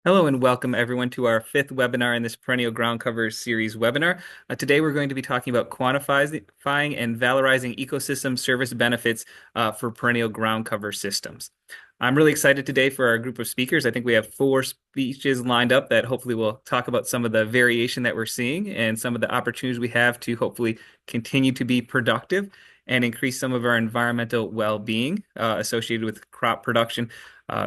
Hello and welcome everyone to our fifth webinar in this Perennial Groundcovers series webinar. Today we're going to be talking about quantifying and valorizing ecosystem service benefits for perennial groundcover systems. I'm really excited today for our group of speakers. I think we have four speeches lined up that hopefully will talk about some of the variation that we're seeing and some of the opportunities we have to hopefully continue to be productive and increase some of our environmental well-being associated with crop production.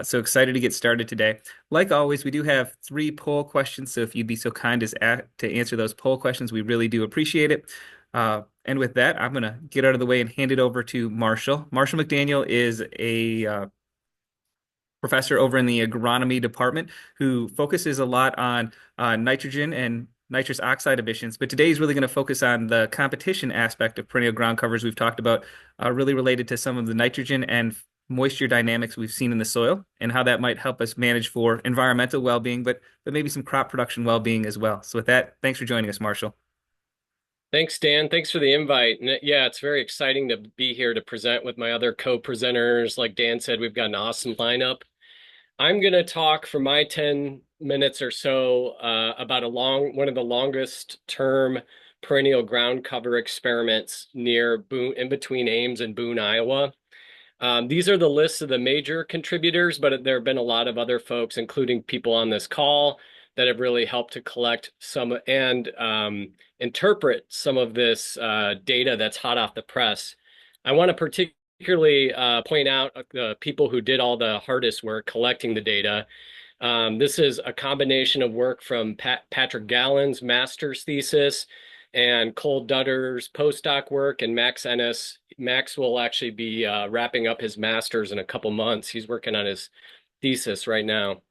So excited to get started today. Like always, we do have three poll questions, so if you'd be so kind as to answer those poll questions, we really do appreciate it. And with that, I'm going to get out of the way and hand it over to Marshall. Marshall McDaniel is a professor over in the agronomy department who focuses a lot on nitrogen and nitrous oxide emissions. But today he's really going to focus on the competition aspect of perennial ground covers we've talked about, really related to some of the nitrogen and moisture dynamics we've seen in the soil and how that might help us manage for environmental well-being, but maybe some crop production well-being as well. So with that, thanks for joining us, Marshall. Thanks, Dan. Thanks for the invite. And yeah, it's very exciting to be here to present with my other co-presenters. Like Dan said, we've got an awesome lineup. I'm going to talk for my 10 minutes or so about one of the longest term perennial ground cover experiments near Boone, in between Ames and Boone, Iowa. These are the lists of the major contributors, but there have been a lot of other folks, including people on this call, that have really helped to collect some and interpret some of this data that's hot off the press. I want to particularly point out the people who did all the hardest work collecting the data. This is a combination of work from Patrick Gallen's master's thesis and Cole Dutter's postdoc work, and Max Ennis. Max will actually be wrapping up his master's in a couple months. He's working on his thesis right now.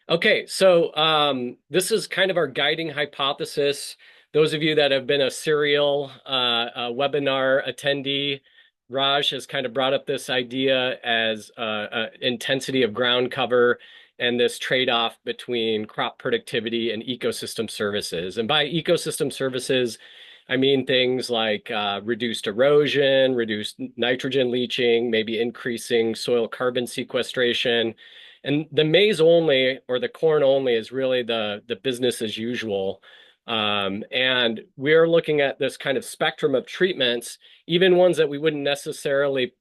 Okay, so this is kind of our guiding hypothesis. Those of you that have been a serial webinar attendee, Raj has kind of brought up this idea as intensity of ground cover and this trade-off between crop productivity and ecosystem services. And by ecosystem services, I mean things like reduced erosion, reduced nitrogen leaching, maybe increasing soil carbon sequestration. And the maize only or the corn only is really the business as usual. And we're looking at this kind of spectrum of treatments, even ones that we wouldn't necessarily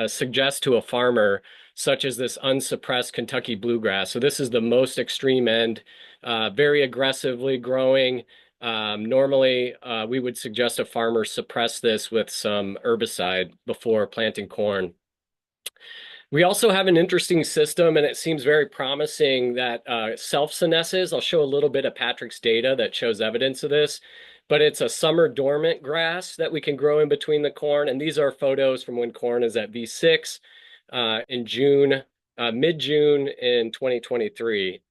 suggest to a farmer, such as this unsuppressed Kentucky bluegrass. So this is the most extreme end, very aggressively growing. Normally, we would suggest a farmer suppress this with some herbicide before planting corn. We also have an interesting system, and it seems very promising that self-senesces. I'll show a little bit of Patrick's data that shows evidence of this, but it's a summer dormant grass that we can grow in between the corn. And these are photos from when corn is at V6 in June, mid-June in 2023.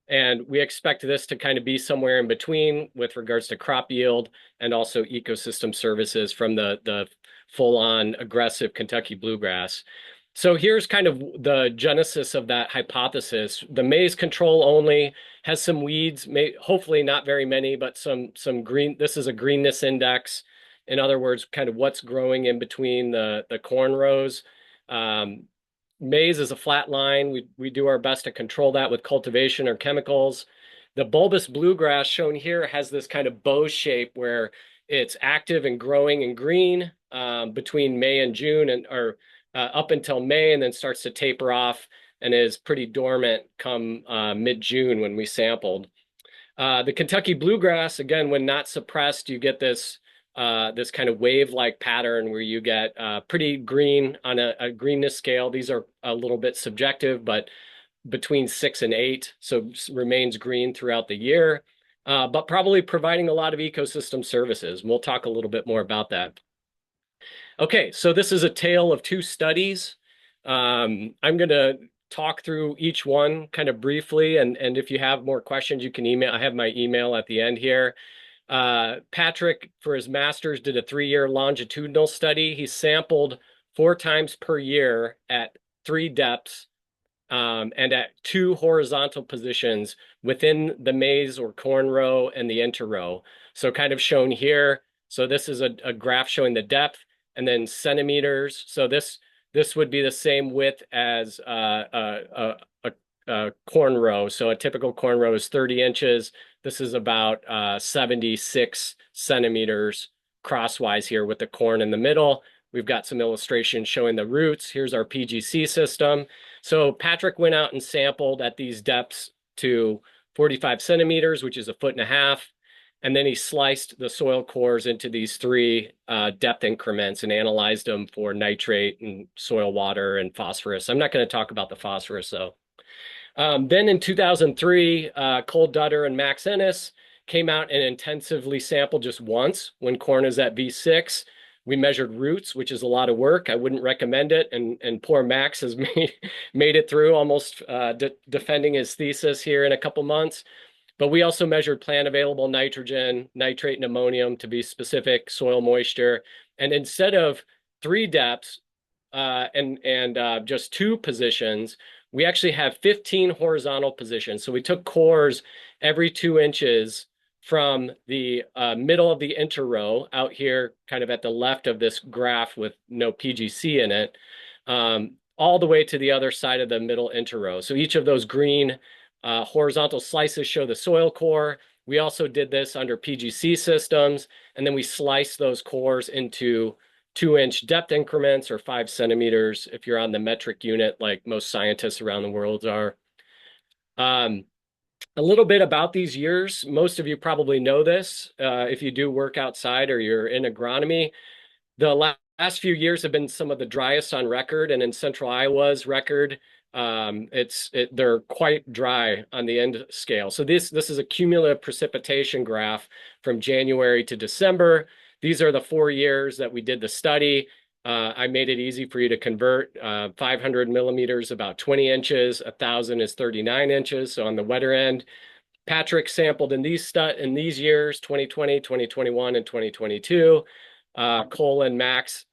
And we expect this to kind of be somewhere in between with regards to crop yield and also ecosystem services from the full-on aggressive Kentucky bluegrass. So here's kind of the genesis of that hypothesis. The maize control only has some weeds, hopefully not very many, but some green. This is a greenness index. In other words, kind of what's growing in between the corn rows. Maize is a flat line. We do our best to control that with cultivation or chemicals. The bulbous bluegrass shown here has this kind of bow shape where it's active and growing in green between May and June, or up until May, and then starts to taper off and is pretty dormant come mid-June when we sampled. The Kentucky bluegrass, again, when not suppressed, you get this this kind of wave-like pattern where you get pretty green on a greenness scale. These are a little bit subjective, but between 6 and 8, so remains green throughout the year, but probably providing a lot of ecosystem services. And we'll talk a little bit more about that. Okay, so this is a tale of two studies. I'm going to talk through each one kind of briefly, and if you have more questions, you can email. I have my email at the end here. Patrick, for his master's, did a 3-year longitudinal study. He sampled 4 times per year at 3 depths and at 2 horizontal positions within the maize or corn row and the interrow. So kind of shown here. So this is a graph showing the depth and then centimeters. So this would be the same width as a corn row. So a typical corn row is 30 inches. This is about 76 centimeters crosswise here with the corn in the middle. We've got some illustrations showing the roots. Here's our PGC system. So Patrick went out and sampled at these depths to 45 centimeters, which is a foot and a half. And then he sliced the soil cores into these three depth increments and analyzed them for nitrate and soil water and phosphorus. I'm not going to talk about the phosphorus though. Then in 2003, Cole Dutter and Max Ennis came out and intensively sampled just once when corn is at V6. We measured roots, which is a lot of work. I wouldn't recommend it. And poor Max has made it through almost defending his thesis here in a couple months. But we also measured plant available nitrogen, nitrate, and ammonium to be specific, soil moisture. And instead of three depths and just two positions, we actually have 15 horizontal positions. So we took cores every 2 inches from the middle of the interrow out here, kind of at the left of this graph with no PGC in it, all the way to the other side of the middle interrow. So each of those green horizontal slices show the soil core. We also did this under PGC systems, and then we sliced those cores into 2-inch depth increments or 5 centimeters if you're on the metric unit like most scientists around the world are. A little bit about these years. Most of you probably know this if you do work outside or you're in agronomy. The last few years have been some of the driest on record, and in central Iowa's record, they're quite dry on the end scale. So this is a cumulative precipitation graph from January to December. These are the 4 years that we did the study. I made it easy for you to convert. 500 millimeters, about 20 inches. 1,000 is 39 inches. So on the wetter end, Patrick sampled in these years, 2020, 2021, and 2022. Cole and Max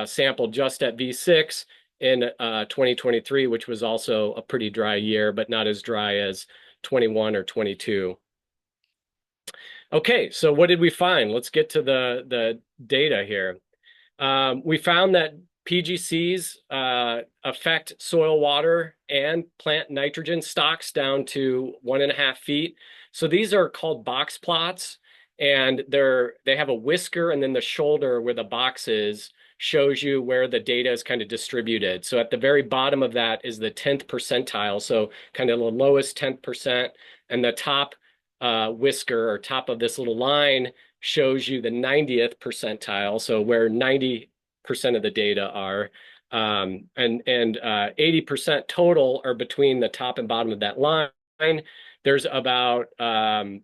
sampled just at V6 in 2023, which was also a pretty dry year, but not as dry as 21 or 22. Okay, so what did we find? Let's get to the data here. We found that PGCs affect soil water and plant nitrogen stocks down to 1.5 feet. So these are called box plots, and they have a whisker, and then the shoulder where the box is shows you where the data is kind of distributed. So at the very bottom of that is the 10th percentile, so kind of the lowest 10th percent, and the top whisker or top of this little line shows you the 90th percentile, so where 90% of the data are, and 80% total are between the top and bottom of that line. There's about,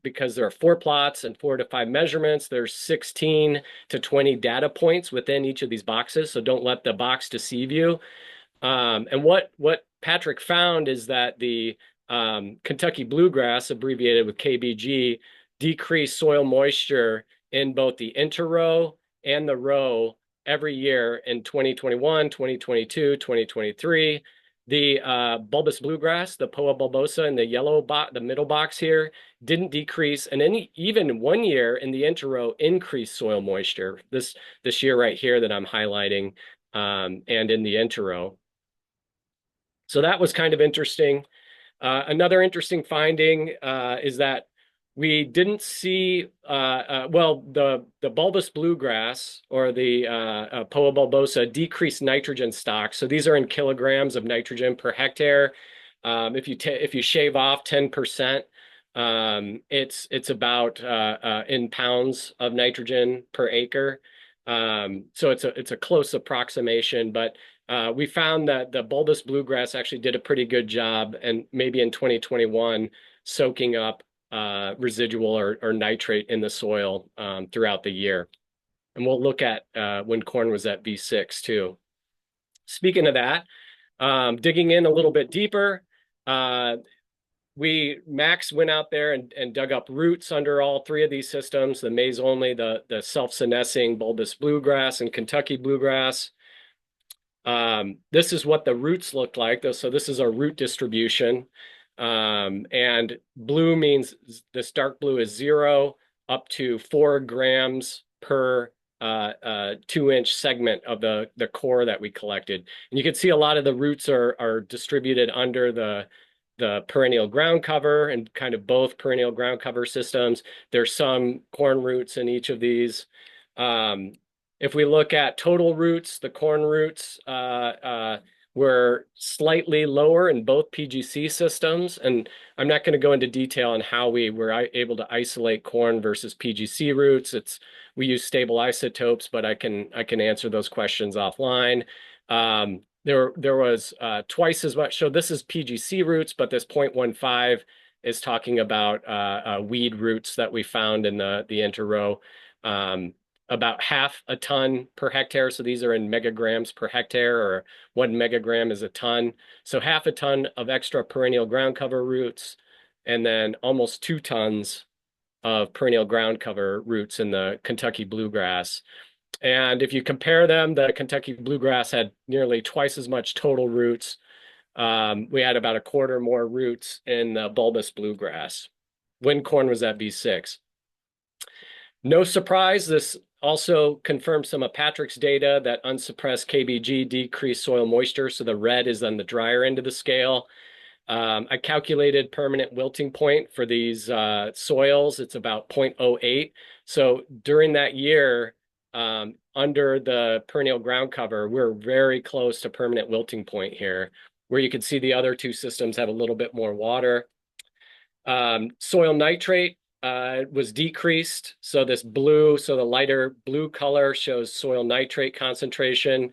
because there are 4 plots and 4 to 5 measurements, there's 16 to 20 data points within each of these boxes, so don't let the box deceive you. And what Patrick found is that the Kentucky bluegrass, abbreviated with KBG, decreased soil moisture in both the interrow and the row every year in 2021, 2022, 2023. The bulbous bluegrass, the Poa bulbosa in the yellow box, the middle box here, didn't decrease, and even 1 year in the interrow increased soil moisture. This year right here that I'm highlighting, and in the interrow. So that was kind of interesting. Another interesting finding is that we didn't see, the bulbous bluegrass or the Poa bulbosa decreased nitrogen stocks. So these are in kilograms of nitrogen per hectare. If you shave off 10%, it's about in pounds of nitrogen per acre. So it's a close approximation, but we found that the bulbous bluegrass actually did a pretty good job, and maybe in 2021 soaking up residual or nitrate in the soil throughout the year. And we'll look at when corn was at V6 too. Speaking of that, digging in a little bit deeper, Max went out there and dug up roots under all 3 of these systems, the maize only, the self-senescing bulbous bluegrass and Kentucky bluegrass. This is what the roots look like. So this is our root distribution. And blue means this dark blue is 0 up to 4 grams per 2-inch segment of the core that we collected. And you can see a lot of the roots are distributed under the the perennial ground cover and kind of both perennial ground cover systems. There's some corn roots in each of these. If we look at total roots, the corn roots were slightly lower in both PGC systems. And I'm not going to go into detail on how we were able to isolate corn versus PGC roots. We use stable isotopes, but I can answer those questions offline. There was twice as much. So this is PGC roots, but this 0.15 is talking about weed roots that we found in the interrow. About half a ton per hectare. So these are in megagrams per hectare, or 1 megagram is a ton. So half a ton of extra perennial ground cover roots, and then almost 2 tons of perennial ground cover roots in the Kentucky bluegrass. And if you compare them, the Kentucky bluegrass had nearly twice as much total roots. We had about a quarter more roots in the bulbous bluegrass when corn was at B6. No surprise, this also confirms some of Patrick's data that unsuppressed KBG decreased soil moisture. So the red is on the drier end of the scale. I calculated permanent wilting point for these soils. It's about 0.08. So during that year, under the perennial ground cover, we're very close to permanent wilting point here, where you can see the other two systems have a little bit more water. Soil nitrate was decreased. So this blue, so the lighter blue color shows soil nitrate concentration.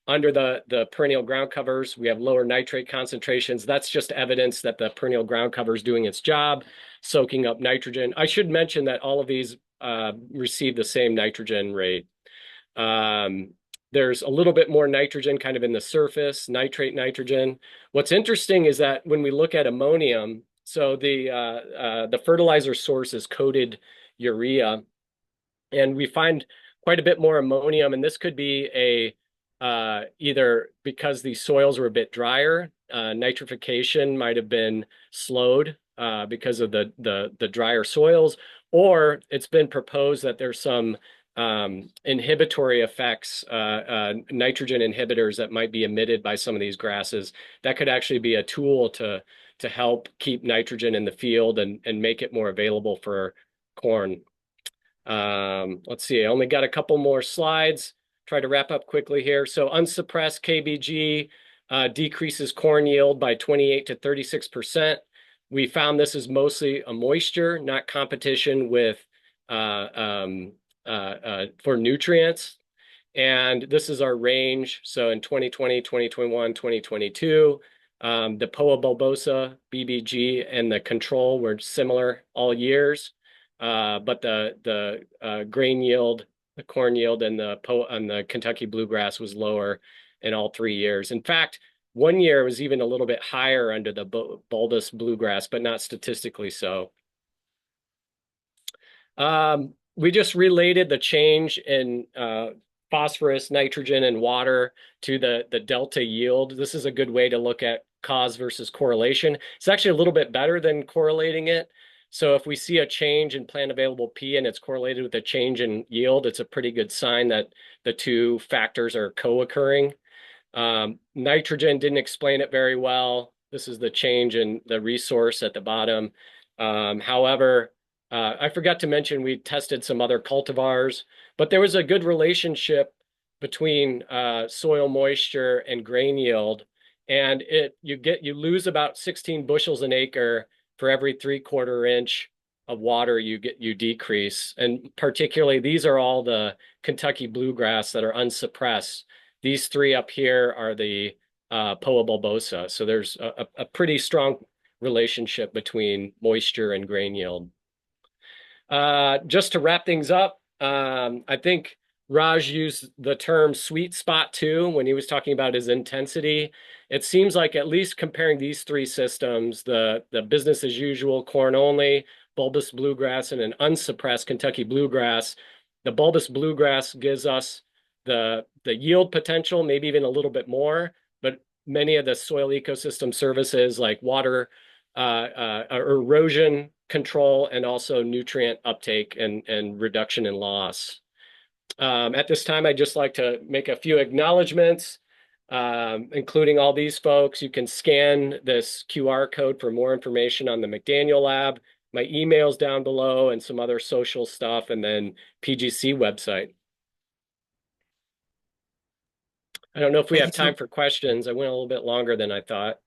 Under the perennial ground covers, we have lower nitrate concentrations. That's just evidence that the perennial ground cover is doing its job, soaking up nitrogen. I should mention that all of these receive the same nitrogen rate. There's a little bit more nitrogen kind of in the surface, nitrate nitrogen. What's interesting is that when we look at ammonium, so the fertilizer source is coated urea, and we find quite a bit more ammonium, and this could be either because the soils were a bit drier, nitrification might have been slowed because of the drier soils, or it's been proposed that there's some inhibitory effects, nitrogen inhibitors that might be emitted by some of these grasses. That could actually be a tool to help keep nitrogen in the field and make it more available for corn. Let's see, I only got a couple more slides. Try to wrap up quickly here. So unsuppressed KBG decreases corn yield by 28 to 36%. We found this is mostly a moisture, not competition with for nutrients. And this is our range. So in 2020, 2021, 2022, the POA bulbosa, BBG, and the control were similar all years. But the grain yield, the corn yield, and the Kentucky bluegrass was lower in all 3 years. In fact, one year was even a little bit higher under the bulbous bluegrass, but not statistically so. We just related the change in phosphorus, nitrogen, and water to the delta yield. This is a good way to look at cause versus correlation. It's actually a little bit better than correlating it. So if we see a change in plant available P and it's correlated with a change in yield, it's a pretty good sign that the two factors are co-occurring. Nitrogen didn't explain it very well. This is the change in the resource at the bottom. However, I forgot to mention we tested some other cultivars, but there was a good relationship between soil moisture and grain yield, and you lose about 16 bushels an acre for every 3/4 inch of water you decrease. And particularly, these are all the Kentucky bluegrass that are unsuppressed. These three up here are the POA bulbosa. So there's a pretty strong relationship between moisture and grain yield. Just to wrap things up, I think Raj used the term sweet spot too when he was talking about his intensity. It seems like, at least comparing these three systems, the business as usual, corn only, bulbous bluegrass, and an unsuppressed Kentucky bluegrass, the bulbous bluegrass gives us the yield potential, maybe even a little bit more, but many of the soil ecosystem services like water, erosion control, and also nutrient uptake and reduction in loss. At this time, I'd just like to make a few acknowledgments. including all these folks. You can scan this QR code for more information on the McDaniel lab, my email's down below, and some other social stuff, and then PGC website. I don't know if we Thank have you time so for questions. I went a little bit longer than I thought.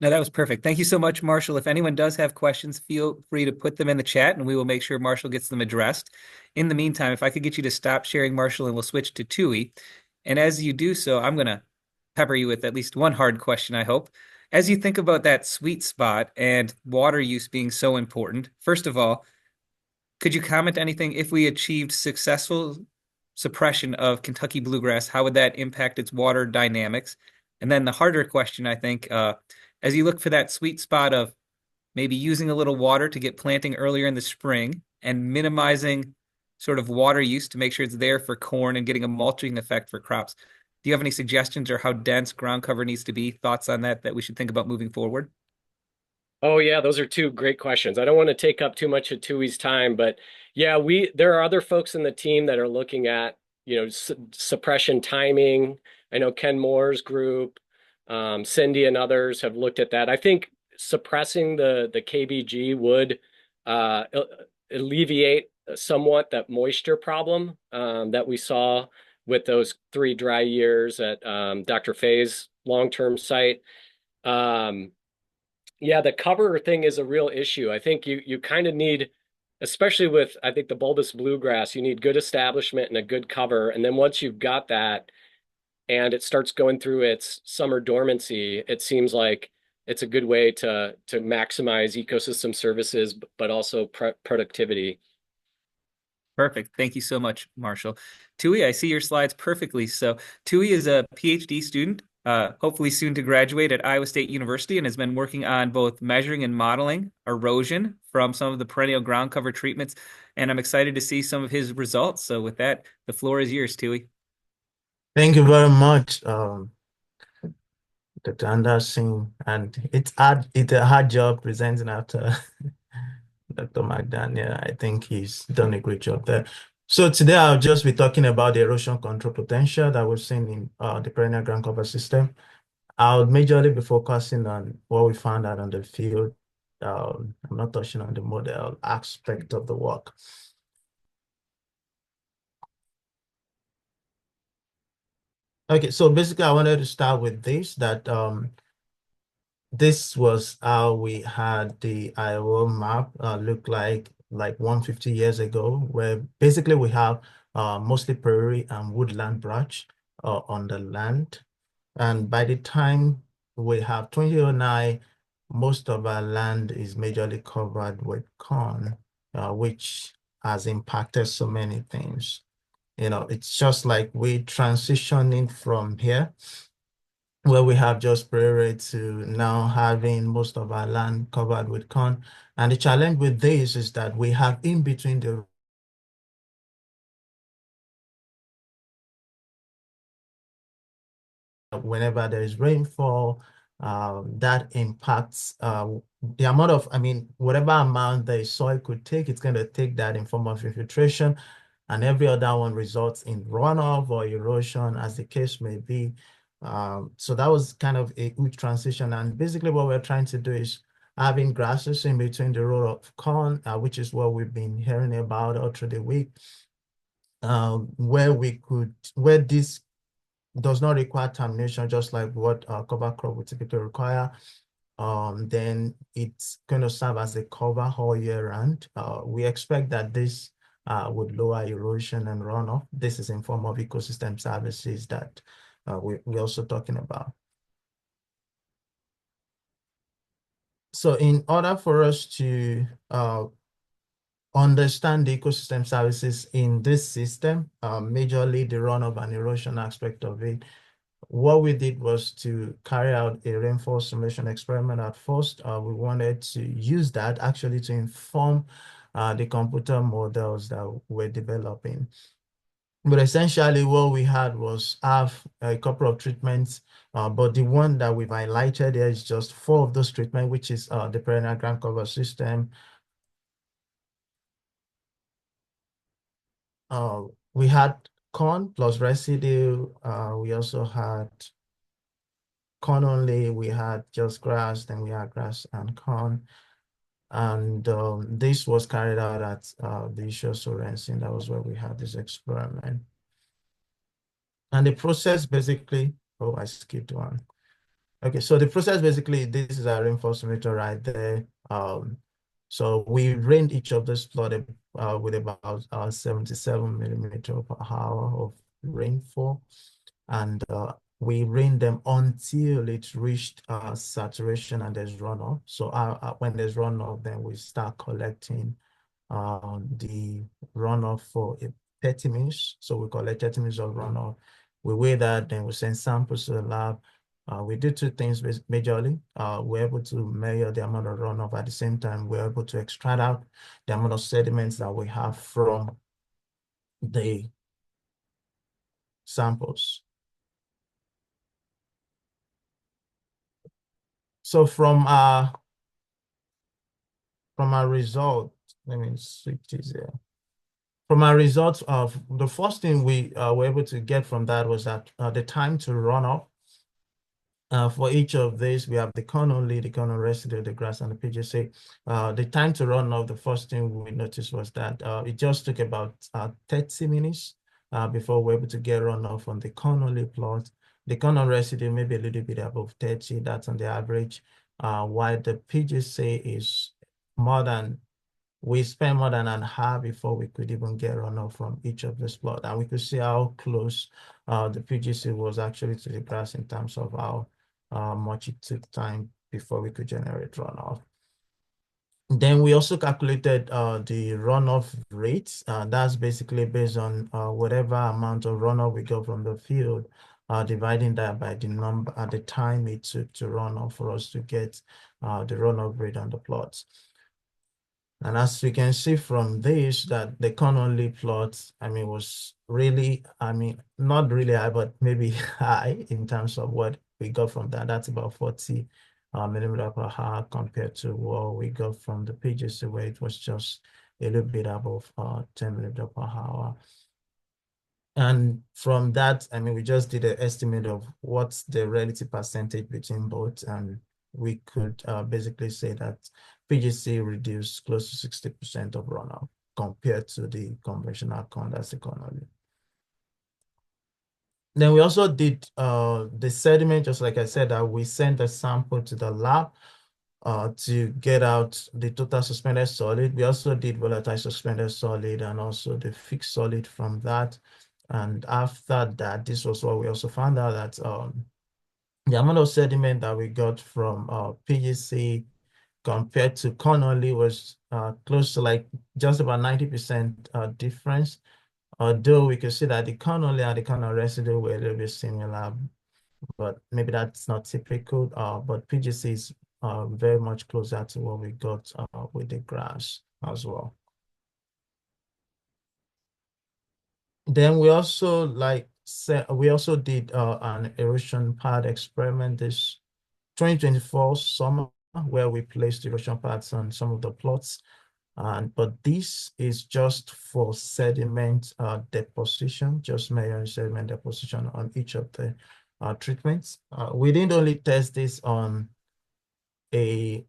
No, that was perfect. Thank you so much, Marshall. If anyone does have questions, feel free to put them in the chat and we will make sure Marshall gets them addressed. In the meantime, if I could get you to stop sharing, Marshall, and we'll switch to Tui. And as you do so, I'm going to pepper you with at least one hard question, I hope. As you think about that sweet spot and water use being so important, first of all, could you comment anything if we achieved successful suppression of Kentucky bluegrass, how would that impact its water dynamics? And then the harder question, I think, as you look for that sweet spot of maybe using a little water to get planting earlier in the spring and minimizing sort of water use to make sure it's there for corn and getting a mulching effect for crops. Do you have any suggestions or how dense ground cover needs to be? Thoughts on that we should think about moving forward? Oh yeah, those are two great questions. I don't want to take up too much of Tui's time, but yeah, we there are other folks in the team that are looking at, suppression timing. I know Ken Moore's group, CYNDI and others have looked at that. I think suppressing the KBG would uh, alleviate somewhat that moisture problem that we saw with those 3 dry years at Dr. Fay's long-term site. Um, yeah, the cover thing is a real issue. I think you kind of need, especially with I think the bulbous bluegrass, you need good establishment and a good cover. And then once you've got that and it starts going through its summer dormancy, it seems like it's a good way to maximize ecosystem services, but also productivity. Perfect. Thank you so much, Marshall. Tui, I see your slides perfectly. So Tui is a PhD student, hopefully soon to graduate at Iowa State University, and has been working on both measuring and modeling erosion from some of the perennial ground cover treatments. And I'm excited to see some of his results. So with that, the floor is yours, Tui. Thank you very much, Dr. Anderson. And it's a hard job presenting after Dr. McDaniel. I think he's done a great job there. So today I'll just be talking about the erosion control potential that we've seen in the perennial ground cover system. I'll majorly be focusing on what we found out on the field. I'm not touching on the model aspect of the work. Okay, so basically I wanted to start with this, that this was how we had the Iowa map look like 150 years ago, where basically we have mostly prairie and woodland brush on the land. And by the time we have 2009, most of our land is majorly covered with corn, which has impacted so many things. It's just like we transitioning from here where we have just prairie to now having most of our land covered with corn. And the challenge with this is that we have in between the whenever there is rainfall, that impacts the amount of, whatever amount the soil could take, it's going to take that in form of infiltration, and every other one results in runoff or erosion, as the case may be. So that was kind of a good transition. And basically what we're trying to do is having grasses in between the row of corn, which is what we've been hearing about all through the week, where this does not require termination, just like what cover crop would typically require. Then it's going to serve as a cover all year round. We expect that this would lower erosion and runoff. This is in form of ecosystem services that we're also talking about. So in order for us to understand the ecosystem services in this system, majorly the runoff and erosion aspect of it, what we did was to carry out a rainfall simulation experiment at first. We wanted to use that actually to inform the computer models that we're developing. But essentially what we had was have a couple of treatments, but the one that we've highlighted here is just 4 of those treatments, which is the perennial ground cover system. We had corn plus residue. We also had corn only, we had just grass, then we had grass and corn. And this was carried out at the Sorensen. That was where we had this experiment. And the process basically, oh, I skipped one. Okay, so the process basically, this is our rainfall meter right there. So we rained each of this plot with about 77 millimeter per hour of rainfall. And we rain them until it reached saturation and there's runoff. So when there's runoff, then we start collecting the runoff for 30 minutes. So we collect 30 minutes of runoff. We weigh that, then we send samples to the lab. We do two things majorly. We're able to measure the amount of runoff. At the same time, we're able to extract out the amount of sediments that we have from the samples. So from our result, let me switch this here. From our results of the first thing we were able to get from that was that the time to run off for each of these, we have the corn only, the corn residue, the grass, and the PGC. The time to run off, the first thing we noticed was that it just took about 30 minutes before we were able to get runoff on the corn only plot. The corn residue maybe a little bit above 30, that's on the average, while the PGC is more than we spent more than an hour before we could even get runoff from each of this plot. And we could see how close the PGC was actually to the grass in terms of how much it took time before we could generate runoff. Then we also calculated the runoff rate. That's basically based on whatever amount of runoff we got from the field, dividing that by the number at the time it took to run off for us to get the runoff rate on the plots. And as we can see from this, that the corn only plot, I mean, was really, I mean, not really high, but maybe high in terms of what we got from that. That's about 40 millimeter per hour compared to what we got from the PGC, where it was just a little bit above 10 millimeter per hour. And from that, I mean, we just did an estimate of what's the relative percentage between both, and we could basically say that PGC reduced close to 60% of runoff compared to the conventional corn, that's the corn only. Then we also did the sediment, just like I said, that we sent a sample to the lab to get out the total suspended solid. We also did volatile suspended solid and also the fixed solid from that. And after that, this was what we also found out that the amount of sediment that we got from PGC compared to corn only was close to like just about 90% difference. Although we could see that the corn only and the corn residue were a little bit similar, but maybe that's not typical. But PGC is very much closer to what we got with the grass as well. Then we also did an erosion pad experiment this 2024 summer, where we placed erosion pads on some of the plots. But this is just for sediment deposition, just measuring sediment deposition on each of the treatments. We didn't only test this on a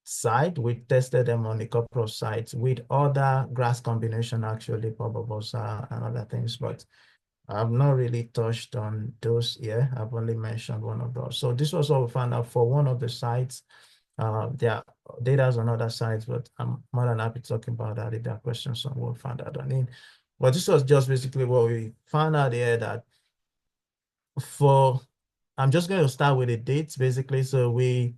site, we tested them on a couple of sites with other grass combination, actually, Barbosa and other things, but I've not really touched on those here. I've only mentioned one of those. So this was all we found out for one of the sites. There are data on other sites, but I'm more than happy to talk about that if there are questions on what we found out on it. But this was just basically what we found out here, that I'm just going to start with the dates basically. So we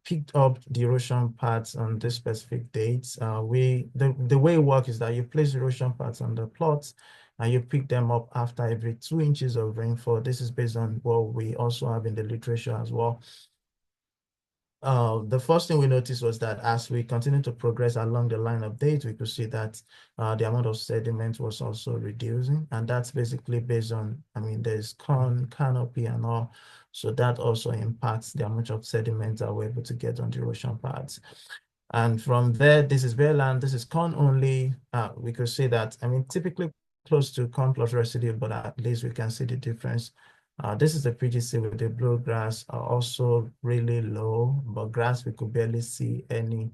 picked up the erosion pads on this specific dates. The way it works is that you place erosion pads on the plots and you pick them up after every 2 inches of rainfall. This is based on what we also have in the literature as well. The first thing we noticed was that as we continue to progress along the line of dates, we could see that the amount of sediment was also reducing. And that's basically based on, I mean, there's corn canopy and all. So that also impacts the amount of sediment that we're able to get on the erosion pads. And from there, this is bare land, this is corn only. We could see that, I mean, typically close to corn plus residue, but at least we can see the difference This is the PGC with the bluegrass, also really low, but grass, we could barely see any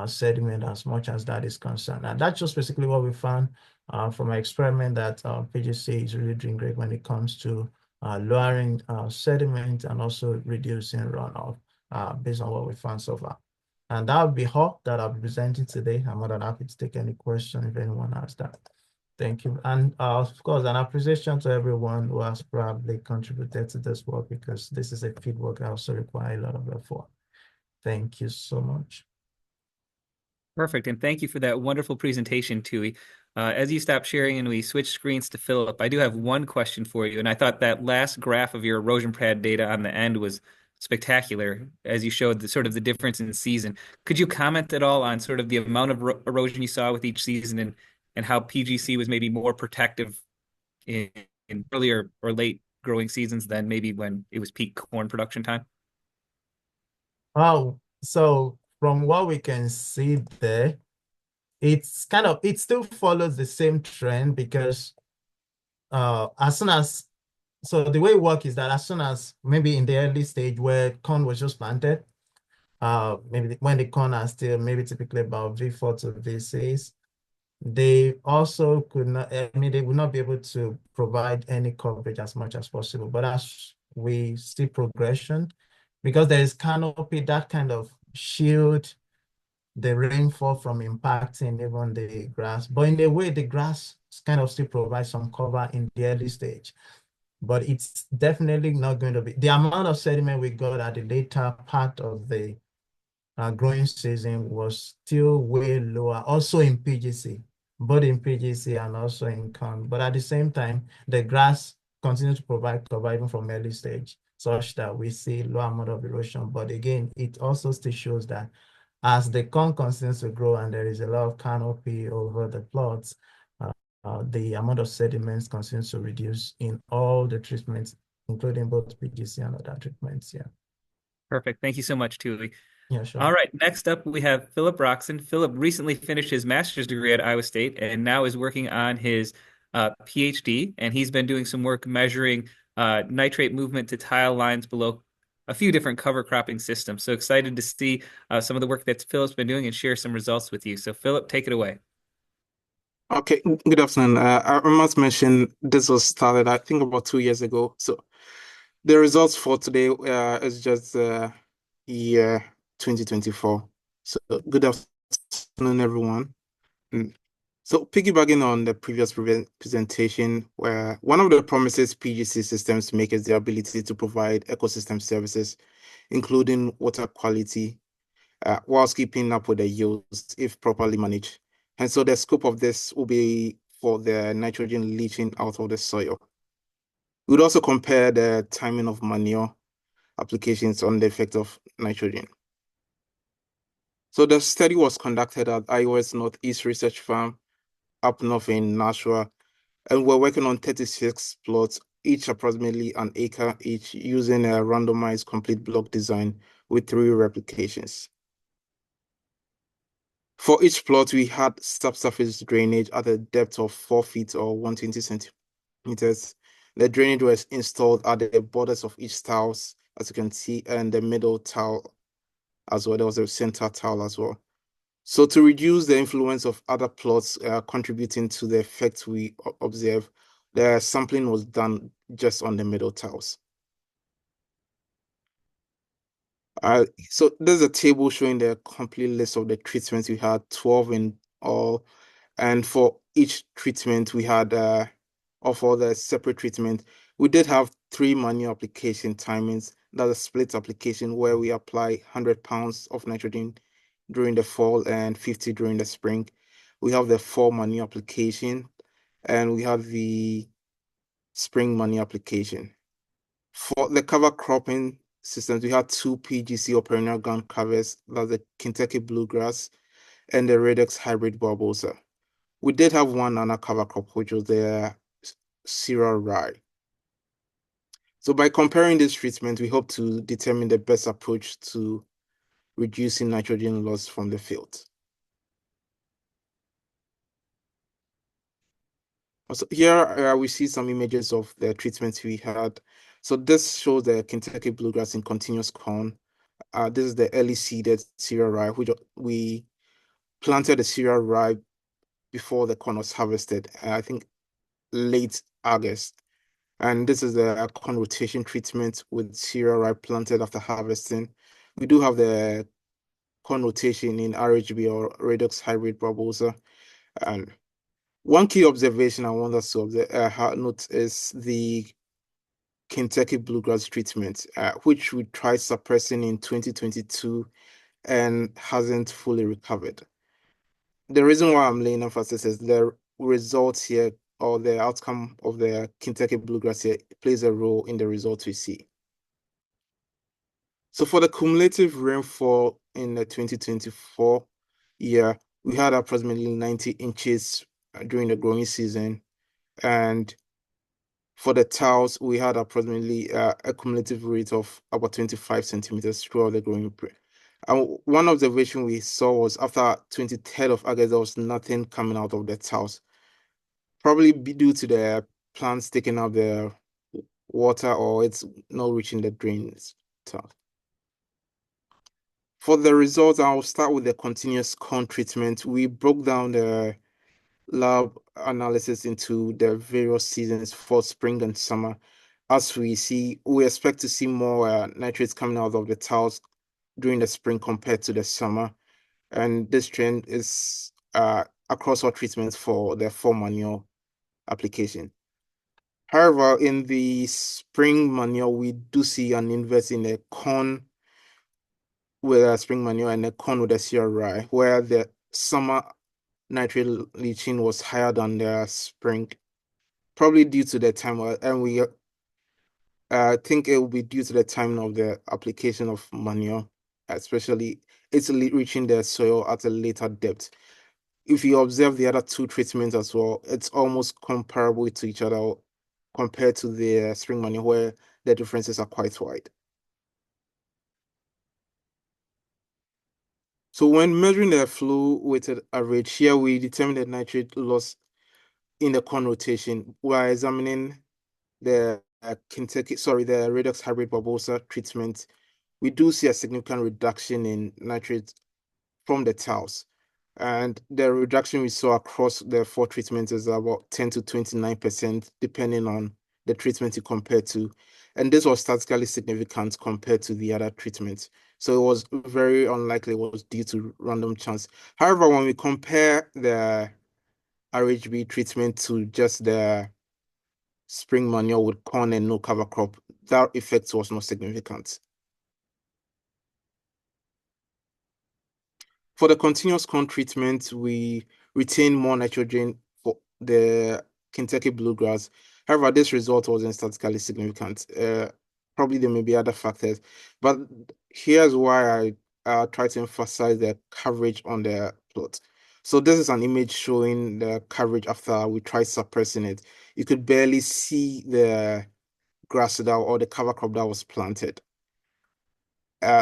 sediment as much as that is concerned. And that's just basically what we found from my experiment, that PGC is really doing great when it comes to lowering sediment and also reducing runoff based on what we found so far. And that would be all that I'll be presenting today. I'm more than happy to take any question if anyone has that. Thank you. And of course, an appreciation to everyone who has probably contributed to this work, because this is a field work that also requires a lot of effort. Thank you so much. Perfect. And thank you for that wonderful presentation, Tui. As you stop sharing and we switch screens to Philip, I do have one question for you. And I thought that last graph of your erosion pad data on the end was spectacular, as you showed the sort of the difference in season. Could you comment at all on sort of the amount of erosion you saw with each season, and how PGC was maybe more protective in, in earlier or late growing seasons than maybe when it was peak corn production time? Oh, so from what we can see there, it still follows the same trend, because as soon as, so the way it works is that as soon as maybe in the early stage where corn was just planted, maybe when the corn are still maybe typically about V4 to V6, they also could not, I mean, they would not be able to provide any coverage as much as possible. But as we see progression, because there is canopy, that kind of shield the rainfall from impacting even the grass. But in a way, the grass kind of still provides some cover in the early stage. But it's definitely not going to be the amount of sediment we got at the later part of the growing season was still way lower, also in PGC, both in PGC and also in corn. But at the same time, the grass continues to provide cover even from early stage, such that we see low amount of erosion. But again, it also still shows that as the corn continues to grow and there is a lot of canopy over the plots, the amount of sediments continues to reduce in all the treatments, including both PGC and other treatments. Yeah. Perfect. Thank you so much, Tui. Yeah, sure. All right, next up we have Philip Rockson. Philip recently finished his master's degree at Iowa State and now is working on his PhD. And he's been doing some work measuring nitrate movement to tile lines below a few different cover cropping systems. So excited to see some of the work that Philip's been doing and share some results with you. So Philip, take it away. Okay, good afternoon. I must mention this was started, I think, about 2 years ago. So the results for today is just year 2024. So good afternoon, everyone. Mm. So piggybacking on the previous presentation, where one of the promises PGC systems make is the ability to provide ecosystem services, including water quality, whilst keeping up with the yields if properly managed. And so the scope of this will be for the nitrogen leaching out of the soil. We'd also compare the timing of manure applications on the effect of nitrogen. So the study was conducted at Iowa's Northeast Research Farm up north in Nashua, and we're working on 36 plots, each approximately an acre each, using a randomized complete block design with 3 replications. For each plot, we had subsurface drainage at a depth of 4 feet or 120 centimeters. The drainage was installed at the borders of each tiles, as you can see, and the middle tile as well. There was a center tile as well. So to reduce the influence of other plots contributing to the effect we observe, the sampling was done just on the middle tiles. So there's a table showing the complete list of the treatments. We had 12 in all, and for each treatment we had, or for the separate treatment, we did have 3 manual application timings. That's a split application where we apply 100 pounds of nitrogen during the fall and 50 during the spring. We have the fall manual application, and we have the spring manual application. For the cover cropping systems, we had 2 PGC or perennial ground covers, that's the Kentucky bluegrass and the Redex hybrid barbosa. We did have one other cover crop, which was the cereal rye. So by comparing this treatment, we hope to determine the best approach to reducing nitrogen loss from the field. Also, here we see some images of the treatments we had. So this shows the Kentucky bluegrass in continuous corn. This is the early seeded cereal rye, which we planted the cereal rye before the corn was harvested. I think late August. And this is the corn rotation treatment with cereal rye planted after harvesting. We do have the corn rotation in RHB or Redox hybrid Barbosa. And one key observation I want us to note is the Kentucky bluegrass treatment, which we tried suppressing in 2022 and hasn't fully recovered. The reason why I'm laying emphasis is the results here or the outcome of the Kentucky bluegrass here plays a role in the results we see. So for the cumulative rainfall in the 2024 year, we had approximately 90 inches during the growing season. And for the tails, we had approximately a cumulative rate of about 25 centimeters throughout the growing period. And one observation we saw was after 23rd of August, there was nothing coming out of the tails, probably due to the plants taking up the water or it's not reaching the drains. For the results, I'll start with the continuous corn treatment. We broke down the lab analysis into the various seasons for spring and summer. As we expect to see more nitrates coming out of the tiles during the spring compared to the summer. And this trend is across all treatments for the fall manure application. However, in the spring manure, we do see an inverse in the corn with a spring manure and a corn with a cereal rye, where the summer nitrate leaching was higher than the spring, probably due to the time, and we think it will be due to the timing of the application of manure, especially it's reaching the soil at a later depth. If you observe the other two treatments as well, it's almost comparable to each other compared to the spring manure, where the differences are quite wide. So when measuring the flow weighted average, here we determine the nitrate loss in the corn rotation. We're examining the the Redox hybrid Barbosa treatment. We do see a significant reduction in nitrate from the tiles. And the reduction we saw across the four treatments is about 10 to 29%, depending on the treatment you compare to. And this was statistically significant compared to the other treatments. So it was very unlikely it was due to random chance. However, when we compare the RHB treatment to just the spring manure with corn and no cover crop, that effect was not significant. For the continuous corn treatment, we retain more nitrogen for the Kentucky bluegrass. However, this result wasn't statistically significant. Probably there may be other factors, but here's why I try to emphasize the coverage on the plot. So this is an image showing the coverage after we tried suppressing it. You could barely see the grass that or the cover crop that was planted.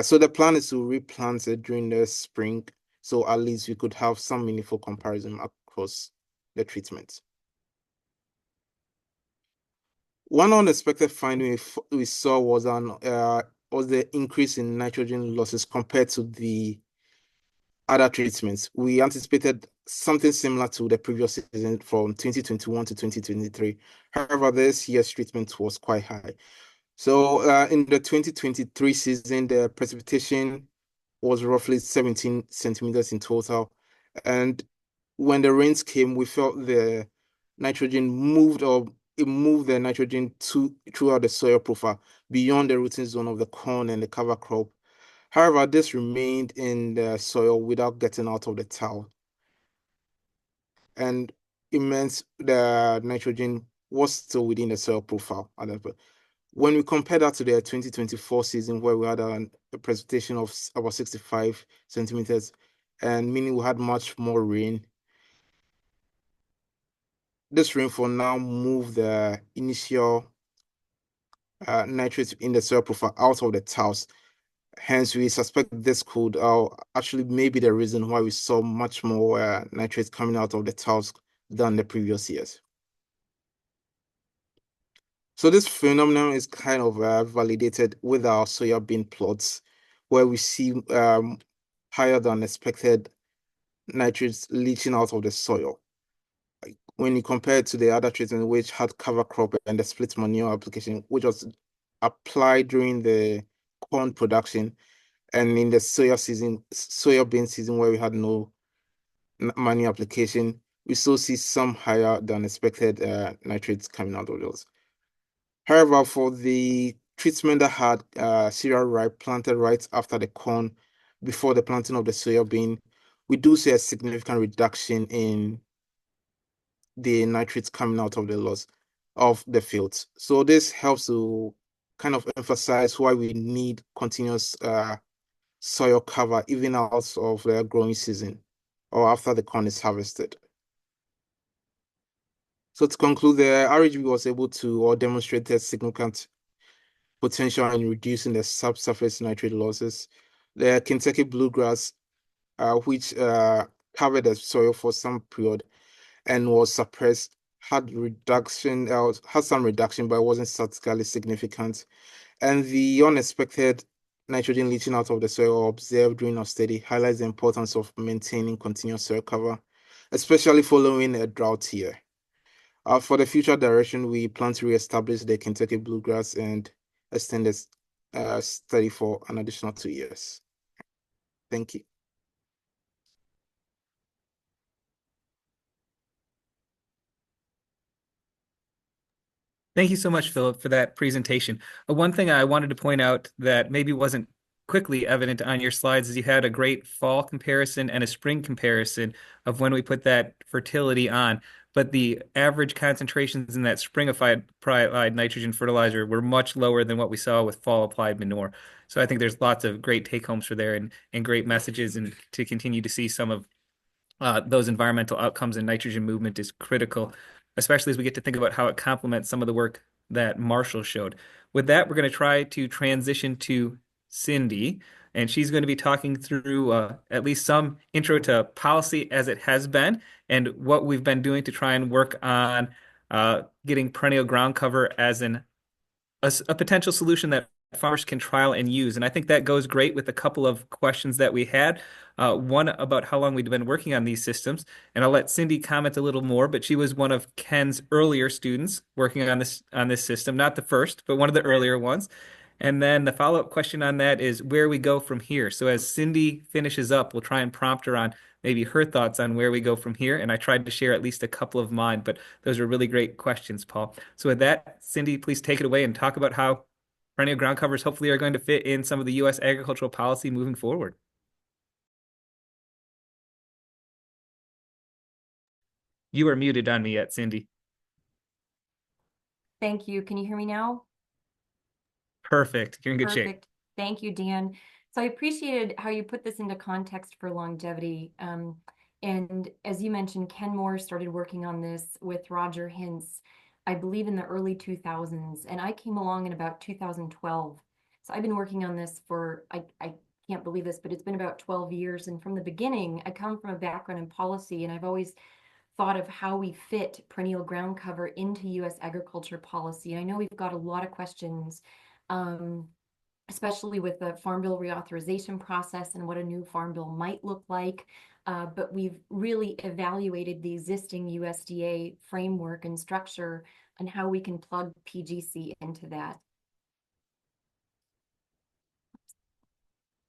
So the plan is to replant it during the spring, so at least we could have some meaningful comparison across the treatments. One unexpected finding we saw was the increase in nitrogen losses compared to the other treatments. We anticipated something similar to the previous season from 2021 to 2023. However, this year's treatment was quite high. So in the 2023 season, the precipitation was roughly 17 centimeters in total. And when the rains came, we felt the nitrogen moved the nitrogen throughout the soil profile beyond the rooting zone of the corn and the cover crop. However, this remained in the soil without getting out of the tile. And it meant the nitrogen was still within the soil profile at that point. When we compare that to the 2024 season, where we had a precipitation of about 65 centimeters, and meaning we had much more rain, this rainfall now moved the initial nitrates in the soil profile out of the tiles. Hence, we suspect this could actually maybe the reason why we saw much more nitrates coming out of the tiles than the previous years. So this phenomenon is kind of validated with our soybean plots, where we see higher than expected nitrates leaching out of the soil. Like, when you compare it to the other treatment, which had cover crop and the split manure application, which was applied during the corn production, and in the soybean season, where we had no manure application, we still see some higher than expected nitrates coming out of those. However, for the treatment that had cereal ripe planted right after the corn, before the planting of the soybean, we do see a significant reduction in the nitrates coming out of the loss of the fields. So this helps to kind of emphasize why we need continuous soil cover even out of the growing season or after the corn is harvested. So to conclude, the RHB was able to or demonstrated significant potential in reducing the subsurface nitrate losses. The Kentucky bluegrass, which covered the soil for some period and was suppressed, had some reduction, but it wasn't statistically significant. And the unexpected nitrogen leaching out of the soil observed during our study highlights the importance of maintaining continuous soil cover, especially following a drought year. For the future direction, we plan to reestablish the Kentucky bluegrass and extend this study for an additional 2 years. Thank you. Thank you so much, Philip, for that presentation. One thing I wanted to point out that maybe wasn't quickly evident on your slides is you had a great fall comparison and a spring comparison of when we put that fertility on. But the average concentrations in that spring applied nitrogen fertilizer were much lower than what we saw with fall applied manure. So I think there's lots of great take homes for there and great messages, and to continue to see some of those environmental outcomes and nitrogen movement is critical, especially as we get to think about how it complements some of the work that MARSHAL showed. With that, we're going to try to transition to CYNDI, and she's going to be talking through at least some intro to policy as it has been and what we've been doing to try and work on getting perennial ground cover as a potential solution that farmers can trial and use. And I think that goes great with a couple of questions that we had. One about how long we've been working on these systems, and I'll let CYNDI comment a little more, but she was one of Ken's earlier students working on this system, not the first, but one of the earlier ones. And then the follow-up question on that is where we go from here. So as CYNDI finishes up, we'll try and prompt her on maybe her thoughts on where we go from here. And I tried to share at least a couple of mine, but those are really great questions, Paul. So with that, CYNDI, please take it away and talk about how perennial ground covers hopefully are going to fit in some of the U.S. agricultural policy moving forward. You are muted on me yet, CYNDI. Thank you. Can you hear me now? Perfect. You're in good shape. Perfect. Thank you, Dan. So I appreciated how you put this into context for longevity. And as you mentioned, Ken Moore started working on this with Roger Hintz, I believe in the early 2000s, and I came along in about 2012. So I've been working on this for, I can't believe this, but it's been about 12 years. And from the beginning, I come from a background in policy, and I've always thought of how we fit perennial ground cover into U.S. agriculture policy. And I know we've got a lot of questions, especially with the Farm Bill reauthorization process and what a new Farm Bill might look like. But we've really evaluated the existing USDA framework and structure and how we can plug PGC into that.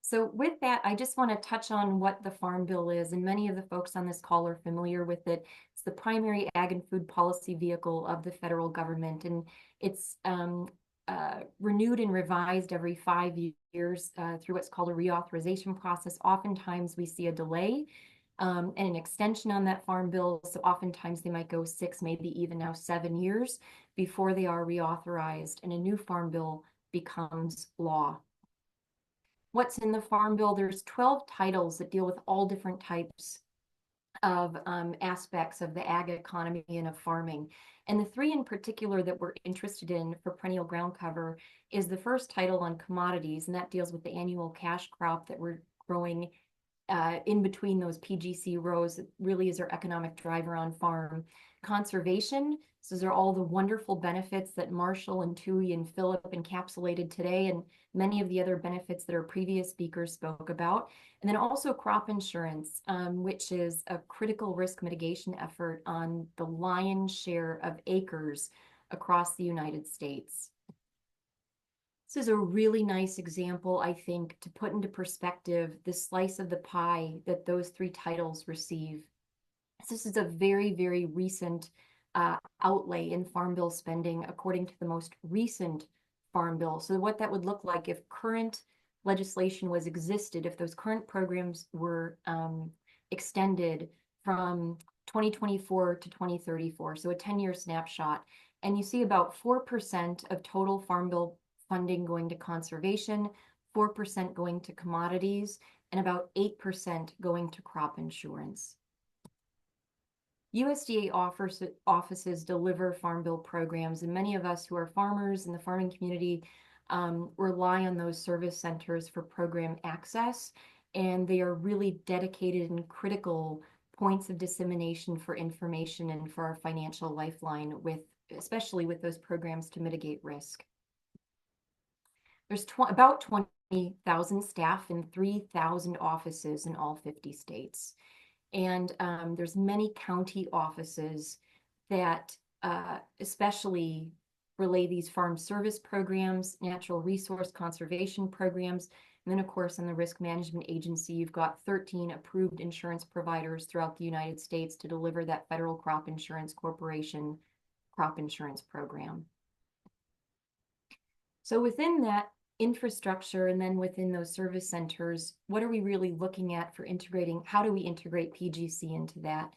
So with that, I just want to touch on what the Farm Bill is, and many of the folks on this call are familiar with it. It's the primary ag and food policy vehicle of the federal government, and it's renewed and revised every 5 years through what's called a reauthorization process. Oftentimes we see a delay and an extension on that Farm Bill, so oftentimes they might go 6, maybe even now 7 years before they are reauthorized and a new Farm Bill becomes law. What's in the Farm Bill? There's 12 titles that deal with all different types of aspects of the ag economy and of farming. And the 3 in particular that we're interested in for perennial ground cover is the first title on commodities, and that deals with the annual cash crop that we're growing in between those PGC rows, it really is our economic driver on farm. Conservation, so those are all the wonderful benefits that MARSHAL and TUI and PHILLIP encapsulated today, and many of the other benefits that our previous speakers spoke about. And then also crop insurance, which is a critical risk mitigation effort on the lion's share of acres across the United States. This is a really nice example, I think, to put into perspective the slice of the pie that those three titles receive. This is a very, very recent outlay in Farm Bill spending according to the most recent Farm Bill. So what that would look like if current legislation was existed, if those current programs were extended from 2024 to 2034, so a 10-year snapshot. And you see about 4% of total Farm Bill funding going to conservation, 4% going to commodities, and about 8% going to crop insurance. USDA offices deliver Farm Bill programs, and many of us who are farmers in the farming community rely on those service centers for program access, and they are really dedicated and critical points of dissemination for information and for our financial lifeline, especially with those programs to mitigate risk. There's about 20,000 staff in 3,000 offices in all 50 states. And there's many county offices that especially relay these farm service programs, natural resource conservation programs. And then, of course, in the risk management agency, you've got 13 approved insurance providers throughout the United States to deliver that Federal Crop Insurance Corporation crop insurance program. So within that infrastructure and then within those service centers, what are we really looking at for integrating? How do we integrate PGC into that?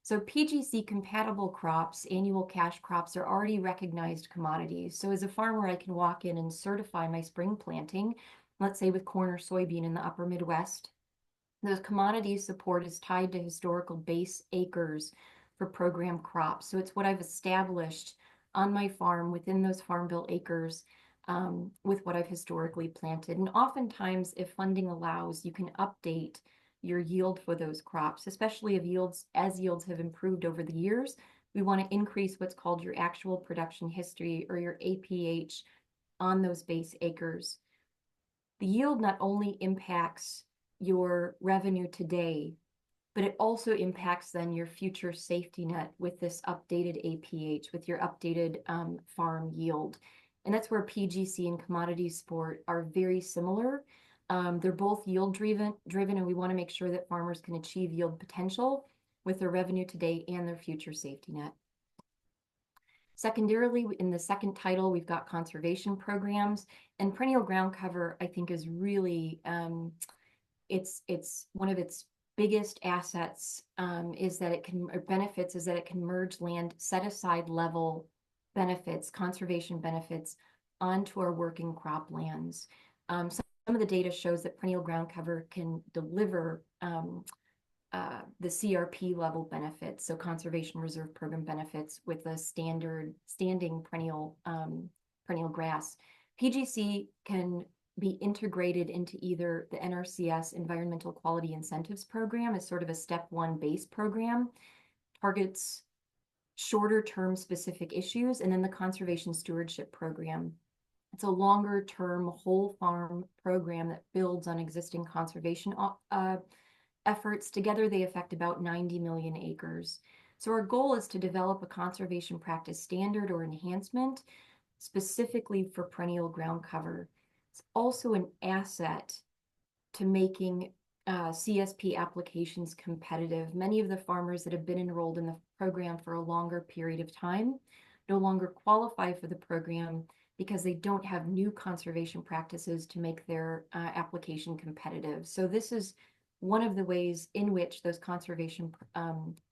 So PGC compatible crops, annual cash crops, are already recognized commodities. So as a farmer, I can walk in and certify my spring planting, let's say with corn or soybean in the upper Midwest. Those commodity support is tied to historical base acres for program crops. So it's what I've established on my farm within those Farm Bill acres with what I've historically planted. And oftentimes, if funding allows, you can update your yield for those crops, especially if yields have improved over the years. We want to increase what's called your actual production history, or your APH, on those base acres. The yield not only impacts your revenue today, but it also impacts then your future safety net with this updated APH, with your updated farm yield. And that's where PGC and commodity support are very similar. They're both yield driven, and we want to make sure that farmers can achieve yield potential with their revenue today and their future safety net. Secondarily, in the second title, we've got conservation programs, and Perennial Groundcover, I think, is really, it's one of its biggest assets is that it can, or benefits, is that it can merge land set aside level benefits, conservation benefits, onto our working crop lands. Some of the data shows that Perennial Groundcover can deliver the CRP level benefits, so Conservation Reserve Program benefits, with a standing perennial grass. PGC can be integrated into either the NRCS Environmental Quality Incentives Program as sort of a step one base program, targets shorter term specific issues, and then the Conservation Stewardship Program. It's a longer term whole farm program that builds on existing conservation efforts. Together, they affect about 90 million acres. So our goal is to develop a conservation practice standard or enhancement specifically for perennial ground cover. It's also an asset to making CSP applications competitive. Many of the farmers that have been enrolled in the program for a longer period of time no longer qualify for the program because they don't have new conservation practices to make their application competitive. So this is one of the ways in which those conservation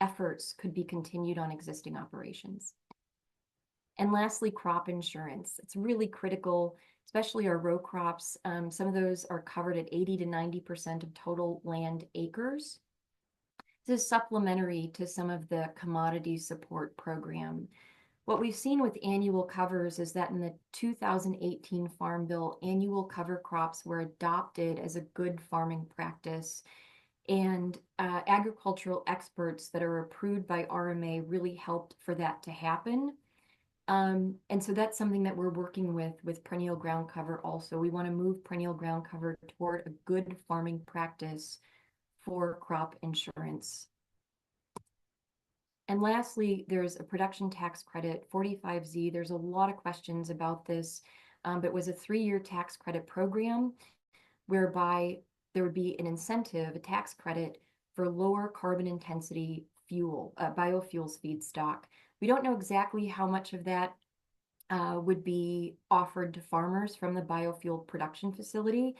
efforts could be continued on existing operations. And lastly, crop insurance. It's really critical, especially our row crops. Some of those are covered at 80 to 90% of total land acres. This is supplementary to some of the commodity support program. What we've seen with annual covers is that in the 2018 Farm Bill, annual cover crops were adopted as a good farming practice. And agricultural experts that are approved by RMA really helped for that to happen. And so that's something that we're working with Perennial Groundcover also. We want to move Perennial Groundcover toward a good farming practice for crop insurance. And lastly, there's a production tax credit, 45Z. There's a lot of questions about this, but it was a 3-year tax credit program whereby there would be an incentive, a tax credit for lower carbon intensity fuel, biofuels feedstock. We don't know exactly how much of that would be offered to farmers from the biofuel production facility.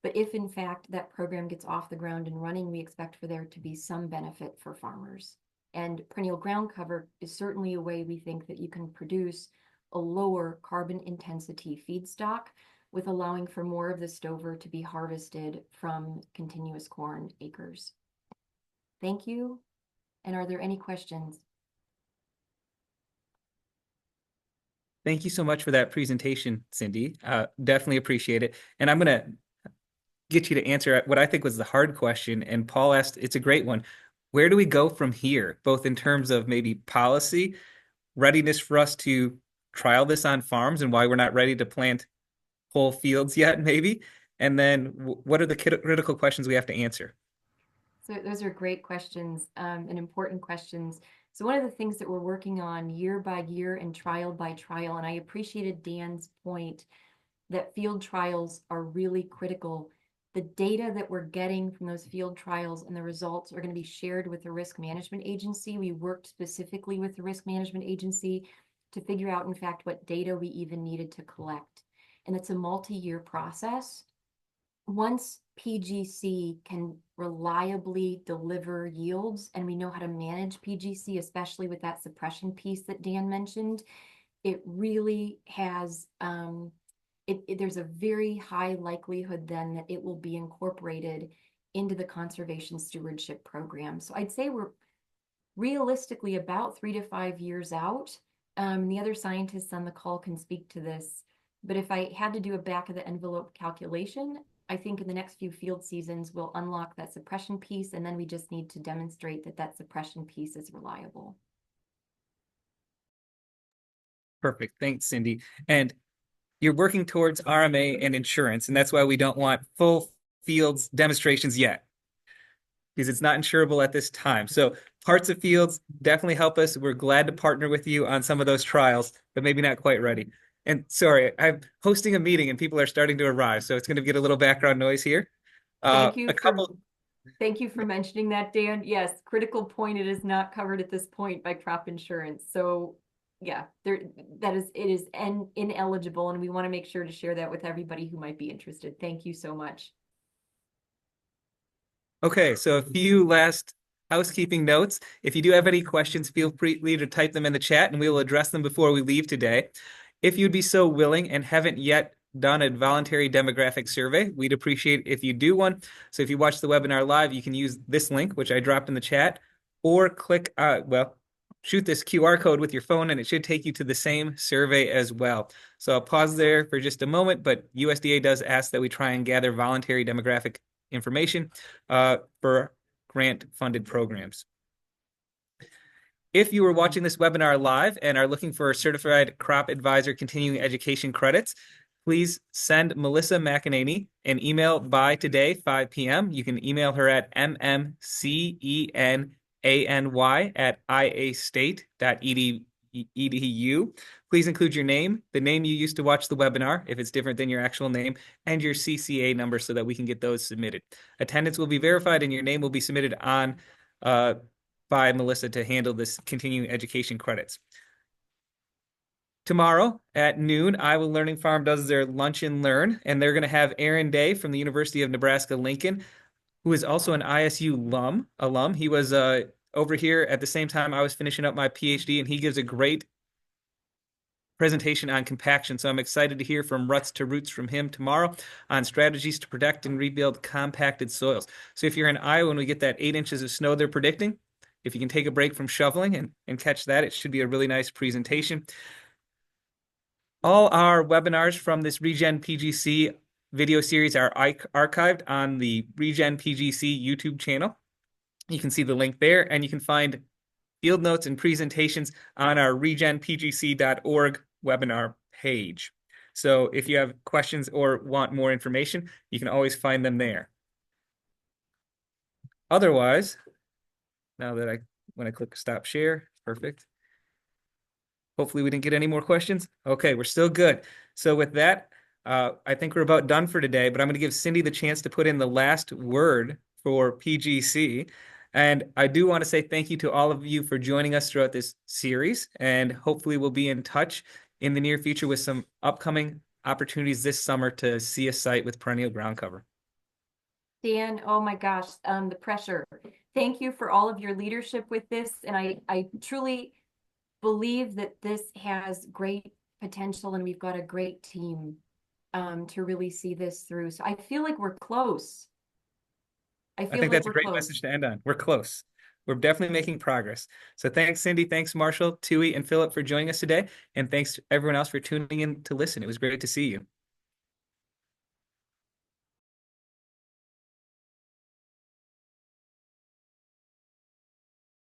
But if in fact that program gets off the ground and running, we expect for there to be some benefit for farmers. And perennial ground cover is certainly a way we think that you can produce a lower carbon intensity feedstock with allowing for more of the stover to be harvested from continuous corn acres. Thank you. And are there any questions? Thank you so much for that presentation, Cindy. Definitely appreciate it. And I'm going to get you to answer what I think was the hard question. And Paul asked, it's a great one. Where do we go from here, both in terms of maybe policy, readiness for us to trial this on farms and why we're not ready to plant whole fields yet, maybe? And then what are the critical questions we have to answer? So those are great questions and important questions. So one of the things that we're working on year by year and trial by trial, and I appreciated Dan's point that field trials are really critical. The data that we're getting from those field trials and the results are going to be shared with the risk management agency. We worked specifically with the risk management agency to figure out, in fact, what data we even needed to collect. And it's a multi-year process. Once PGC can reliably deliver yields and we know how to manage PGC, especially with that suppression piece that Dan mentioned, it really has there's a very high likelihood then that it will be incorporated into the conservation stewardship program. So I'd say we're realistically about 3 to 5 years out. The other scientists on the call can speak to this, but if I had to do a back of the envelope calculation, I think in the next few field seasons, we'll unlock that suppression piece, and then we just need to demonstrate that that suppression piece is reliable. Perfect. Thanks, Cindy. And you're working towards RMA and insurance, and that's why we don't want full fields demonstrations yet, because it's not insurable at this time. So parts of fields definitely help us. We're glad to partner with you on some of those trials, but maybe not quite ready. And sorry, I'm hosting a meeting and people are starting to arrive, so it's going to get a little background noise here. Thank you for mentioning that, Dan. Yes, critical point. It is not covered at this point by crop insurance. So yeah, it is ineligible, and we want to make sure to share that with everybody who might be interested. Thank you so much. Okay, so a few last housekeeping notes. If you do have any questions, feel free to type them in the chat and we will address them before we leave today. If you'd be so willing and haven't yet done a voluntary demographic survey, we'd appreciate if you do one. So if you watch the webinar live, you can use this link, which I dropped in the chat, or click, shoot this QR code with your phone and it should take you to the same survey as well. So I'll pause there for just a moment, but USDA does ask that we try and gather voluntary demographic information for grant-funded programs. If you were watching this webinar live and are looking for a Certified Crop Advisor continuing education credits, please send Melissa McEnany an email by today, 5 p.m. You can email her at mmcenany@iastate.edu. Please include your name, the name you used to watch the webinar, if it's different than your actual name, and your CCA number so that we can get those submitted. Attendance will be verified and your name will be submitted on by Melissa to handle this continuing education credits. Tomorrow at noon, Iowa Learning Farm does their Lunch and Learn, and they're going to have Aaron Day from the University of Nebraska-Lincoln, who is also an ISU alum. He was over here at the same time I was finishing up my PhD, and he gives a great presentation on compaction. So I'm excited to hear from ruts to roots from him tomorrow on strategies to protect and rebuild compacted soils. So if you're in Iowa and we get that 8 inches of snow they're predicting, if you can take a break from shoveling and catch that, it should be a really nice presentation. All our webinars from this RegenPGC video series are archived on the RegenPGC YouTube channel. You can see the link there, and you can find field notes and presentations on our regenpgc.org webinar page. So if you have questions or want more information, you can always find them there. Otherwise, now that when I click stop share, perfect. Hopefully we didn't get any more questions. Okay, we're still good. So with that, I think we're about done for today, but I'm going to give Cindy the chance to put in the last word for PGC. And I do want to say thank you to all of you for joining us throughout this series. And hopefully we'll be in touch in the near future with some upcoming opportunities this summer to see a site with perennial ground cover. Dan, oh my gosh, the pressure. Thank you for all of your leadership with this. And I truly believe that this has great potential, and we've got a great team to really see this through. So I feel like we're close. I think that's a great message to end on. We're close. We're definitely making progress. So thanks, Cindy. Thanks, Marshall, Tui, and Philip for joining us today. And thanks to everyone else for tuning in to listen. It was great to see you.